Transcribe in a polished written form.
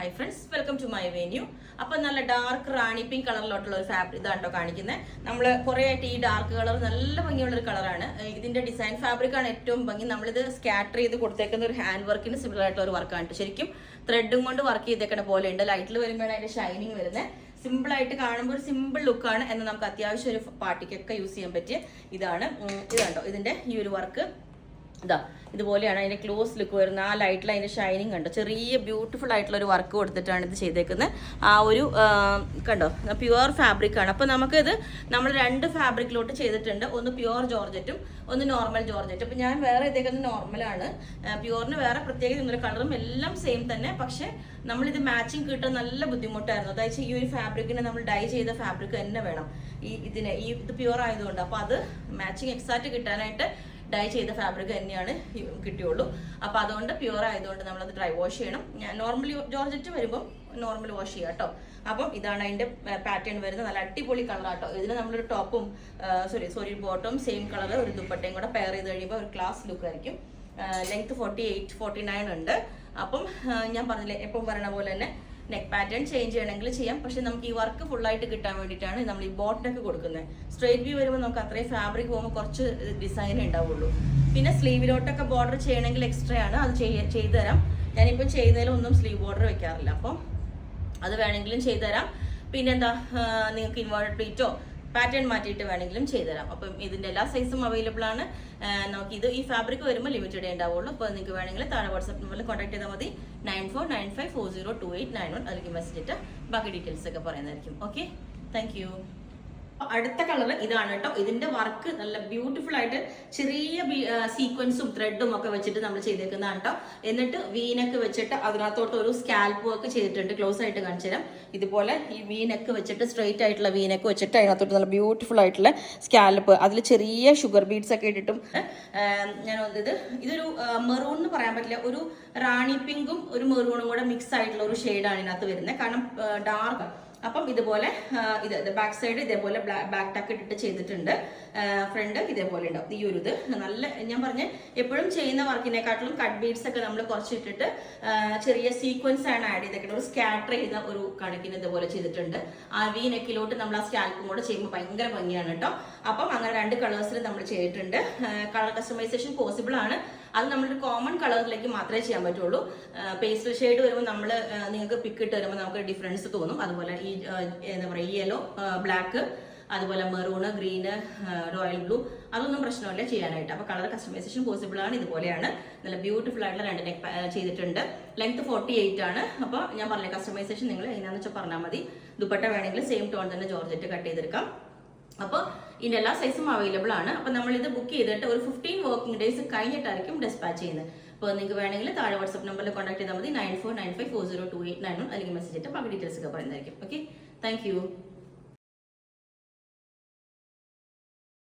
Hi friends, welcome to my venue. അപ്പോൾ നല്ല dark റാണി pink കളറിലോട്ടുള്ള ഒരു ഫാബ്രിക് ഇതാട്ടോ കാണിക്കുന്നത്. നമ്മൾ കുറേ ആയിട്ട് ഈ ഡാർക്ക് കളർ നല്ല ഭംഗിയുള്ള ഒരു കളറാണ്. ഇതിന്റെ ഡിസൈൻ ഫാബ്രിക് ആണ് ഏറ്റവും ഭംഗി. നമ്മളിത് സ്കാറ്റർ ചെയ്ത് കൊടുത്തേക്കുന്ന ഒരു ഹാൻഡ് വർക്കിന് സിമിലർ ആയിട്ടുള്ള ഒരു വർക്കാണ്. ശരിക്കും ത്രെഡും കൊണ്ട് വർക്ക് ചെയ്തേക്കുന്ന പോലെ ഉണ്ട്. ലൈറ്റിൽ വരുമ്പോഴാണ് അതിന്റെ ഷൈനിങ് വരുന്നത്. സിമ്പിൾ ആയിട്ട് കാണുമ്പോൾ ഒരു സിമ്പിൾ ലുക്കാണ്. എന്നാൽ നമുക്ക് അത്യാവശ്യം ഒരു പാർട്ടിക്കൊക്കെ യൂസ് ചെയ്യാൻ പറ്റിയ ഇതാണ്. ഇതാണ്ടോ ഇതിന്റെ ഈ ഒരു വർക്ക് ഇതാ ഇതുപോലെയാണ് അതിന്റെ ക്ലോസ് ലുക്ക് വരുന്നത്. ആ ലൈറ്റിൽ അതിന്റെ ഷൈനിങ് കണ്ടോ, ചെറിയ ബ്യൂട്ടിഫുൾ ആയിട്ടുള്ള ഒരു വർക്ക് കൊടുത്തിട്ടാണ് ഇത് ചെയ്തേക്കുന്നത്. ആ ഒരു കണ്ടോ പ്യുവർ ഫാബ്രിക് ആണ്. അപ്പൊ നമുക്കിത് നമ്മൾ രണ്ട് ഫാബ്രിക്കിലോട്ട് ചെയ്തിട്ടുണ്ട്. ഒന്ന് പ്യുവർ ജോർജറ്റും ഒന്ന് നോർമൽ ജോർജറ്റും. അപ്പൊ ഞാൻ വേറെ ഇതേക്കുന്നത് നോർമലാണ്. പ്യുവറിന് വേറെ പ്രത്യേകത കളറും എല്ലാം സെയിം തന്നെ. പക്ഷെ നമ്മളിത് മാച്ചിങ് കിട്ടാൻ നല്ല ബുദ്ധിമുട്ടായിരുന്നു. അതായത് ഈ ഒരു ഫാബ്രിക്കിന് നമ്മൾ ഡൈ ചെയ്ത ഫാബ്രിക് തന്നെ വേണം ഇത് പ്യുവർ ആയതുകൊണ്ട്. അപ്പൊ അത് മാച്ചിങ് എക്സാക്റ്റ് കിട്ടാനായിട്ട് ഡൈ ചെയ്ത ഫാബ്രിക് തന്നെയാണ് കിട്ടിയുള്ളൂ. അപ്പൊ അതുകൊണ്ട് പ്യുവർ ആയതുകൊണ്ട് നമ്മളത് ഡ്രൈ വാഷ് ചെയ്യണം. ഞാൻ നോർമലി ജോർജറ്റ് വരുമ്പോൾ നോർമൽ വാഷ് ചെയ്യാം കേട്ടോ. അപ്പം ഇതാണ് അതിന്റെ പാറ്റേൺ വരുന്നത്. നല്ല അടിപൊളി കളറാട്ടോ. ഇതിന് നമ്മളൊരു ടോപ്പും സോറി ബോട്ടവും സെയിം കളർ ഒരു ദുപ്പട്ടയും കൂടെ പെയർ ചെയ്ത് കഴിയുമ്പോൾ ഒരു ക്ലാസ് ലുക്ക് ആയിരിക്കും. ലെങ്ത് 48-49 ഉണ്ട്. അപ്പം ഞാൻ പറഞ്ഞില്ലേ എപ്പം പറയണ പോലെ തന്നെ നെക്ക് പാറ്റേൺ ചേഞ്ച് ചെയ്യണമെങ്കിൽ ചെയ്യാം. പക്ഷെ നമുക്ക് ഈ വർക്ക് ഫുള്ളായിട്ട് കിട്ടാൻ വേണ്ടിയിട്ടാണ് നമ്മൾ ഈ ബോട്ടനൊക്കെ കൊടുക്കുന്നത്. സ്ട്രേറ്റ് വ്യൂ വരുമ്പോൾ നമുക്ക് അത്രയും ഫാബ്രിക് പോകുമ്പോൾ കുറച്ച് ഡിസൈൻ ഉണ്ടാവുള്ളൂ. പിന്നെ സ്ലീവിലോട്ടൊക്കെ ബോർഡർ ചെയ്യണമെങ്കിൽ എക്സ്ട്രാ ആണ്, അത് ചെയ്തു തരാം. ഞാനിപ്പോൾ ചെയ്യുന്നതിലൊന്നും സ്ലീവ് ബോർഡർ വെക്കാറില്ല. അപ്പം അത് വേണമെങ്കിലും ചെയ്തു തരാം. പിന്നെന്താ, നിങ്ങൾക്ക് ഇൻവേർട്ടഡ് പ്ലീറ്റോ പാറ്റേൺ മാറ്റിയിട്ട് വേണമെങ്കിലും ചെയ്തുതരാം. അപ്പം ഇതിന്റെ എല്ലാ സൈസും അവൈലബിൾ ആണ്. നമുക്ക് ഈ ഫാബ്രിക് വരുമ്പോൾ ലിമിറ്റഡ് ഉണ്ടാവുള്ളൂ. അപ്പോൾ നിങ്ങൾക്ക് വേണമെങ്കിൽ താഴെ വാട്സ്ആപ്പ് നമ്പറിൽ കോൺടാക്ട് ചെയ്താൽ മതി. 9495402891. അല്ലെങ്കിൽ മെസ്സേജ് ഇട്ട് ബാക്കി ഡീറ്റെയിൽസ് ഒക്കെ പറയുന്നതായിരിക്കും. Okay, thank you. അടുത്ത കളർ ഇതാണ് കേട്ടോ. ഇതിന്റെ വർക്ക് നല്ല ബ്യൂട്ടിഫുൾ ആയിട്ട് ചെറിയ സീക്വൻസും ത്രെഡും ഒക്കെ വെച്ചിട്ട് നമ്മൾ ചെയ്തേക്കുന്നതാണ് കേട്ടോ. എന്നിട്ട് വീനക്ക് വെച്ചിട്ട് അതിനകത്തോട്ട് ഒരു സ്കാൽപ്പ് വർക്ക് ചെയ്തിട്ടുണ്ട്. ക്ലോസ് ആയിട്ട് കാണിച്ചു തരാം. ഇതുപോലെ ഈ വീനക്ക് വെച്ചിട്ട് സ്ട്രെയിറ്റ് ആയിട്ടുള്ള വീനക്ക് വെച്ചിട്ട് അതിനകത്തോട്ട് നല്ല ബ്യൂട്ടിഫുൾ ആയിട്ടുള്ള സ്കാൽപ്പ്, അതിൽ ചെറിയ ഷുഗർ ബീഡ്സ് ഒക്കെ ഇട്ടിട്ടും ഞാൻ ഇതൊരു മെറൂൺ എന്ന് പറയാൻ പറ്റില്ല, ഒരു റാണി പിങ്കും ഒരു മെറൂണും കൂടെ മിക്സ് ആയിട്ടുള്ള ഒരു ഷെയ്ഡാണ് ഇതിനകത്ത് വരുന്നത്. കാരണം ഡാർക്ക്. അപ്പം ഇതുപോലെ ബാക്ക് സൈഡ് ഇതേപോലെ ബാക്ക് ടക്ക് ഇട്ടിട്ട് ചെയ്തിട്ടുണ്ട്. ഫ്രണ്ട് ഇതേപോലെ ഉണ്ടാവും. ഈ ഒരു ഇത് നല്ല, ഞാൻ പറഞ്ഞ എപ്പോഴും ചെയ്യുന്ന വർക്കിനെക്കാട്ടിലും കട്ട് ബീഡ്സ് ഒക്കെ നമ്മൾ കുറച്ചിട്ടിട്ട് ചെറിയ സീക്വൻസ് ആണ് ആഡ് ചെയ്തേക്കുന്നത്. ഒരു സ്കാറ്റർ ചെയ്ത ഒരു കണക്കിന് ഇതുപോലെ ചെയ്തിട്ടുണ്ട്. ആ വി നെക്കിലോട്ട് നമ്മൾ ആ സ്കാൽപ്പും കൂടെ ചെയ്യുമ്പോൾ ഭയങ്കര ഭംഗിയാണ് കേട്ടോ. അപ്പം അങ്ങനെ രണ്ട് കളേഴ്സിൽ നമ്മൾ ചെയ്തിട്ടുണ്ട്. കളർ കസ്റ്റമൈസേഷൻ പോസിബിൾ ആണ്. അത് നമ്മളൊരു കോമൺ കളറിലേക്ക് മാത്രമേ ചെയ്യാൻ പറ്റുള്ളൂ. പേസ്റ്റൽ ഷെയ്ഡ് വരുമ്പോൾ നമ്മൾ നിങ്ങൾക്ക് പിക്ക് ഇട്ട് വരുമ്പോൾ നമുക്ക് ഡിഫറൻസ് തോന്നും. അതുപോലെ ഈ എന്താ പറയുക, ഈ യെല്ലോ, ബ്ലാക്ക്, അതുപോലെ മെറൂണ്, ഗ്രീന്, റോയൽ ബ്ലൂ, അതൊന്നും പ്രശ്നമല്ല ചെയ്യാനായിട്ട്. അപ്പോൾ കളർ കസ്റ്റമൈസേഷൻ പോസിബിൾ ആണ്. ഇതുപോലെയാണ് നല്ല ബ്യൂട്ടിഫുൾ ആയിട്ടുള്ള രണ്ട് നെക്ക് ചെയ്തിട്ടുണ്ട്. ലെങ്ത് 48 ആണ്. അപ്പോൾ ഞാൻ പറഞ്ഞ കസ്റ്റമൈസേഷൻ നിങ്ങൾ എങ്ങനെയാണെന്ന് വെച്ചാൽ പറഞ്ഞാൽ മതി. ദുപ്പട്ട വേണമെങ്കിൽ സെയിം ടോൺ തന്നെ ജോർജറ്റ് കട്ട് ചെയ്തെടുക്കാം. അപ്പോൾ ഇതിന്റെ എല്ലാ സൈസും അവൈലബിൾ ആണ്. അപ്പോൾ നമ്മൾ ഇത് ബുക്ക് ചെയ്തിട്ട് ഒരു 15 വർക്കിംഗ് ഡേയ്സ് കഴിഞ്ഞിട്ടായിരിക്കും ഡിസ്പാച്ച് ചെയ്യുന്നത്. അപ്പോൾ നിങ്ങൾക്ക് വേണമെങ്കിൽ താഴെ വാട്സ്ആപ്പ് നമ്പറിൽ കോൺടാക്ട് ചെയ്താൽ മതി. 9495402891. അല്ലെങ്കിൽ മെസ്സേജ് ഇട്ട് ബാക്കി ഡീറ്റെയിൽസ് ഒക്കെ പറയുന്നതായിരിക്കും. Okay, thank you.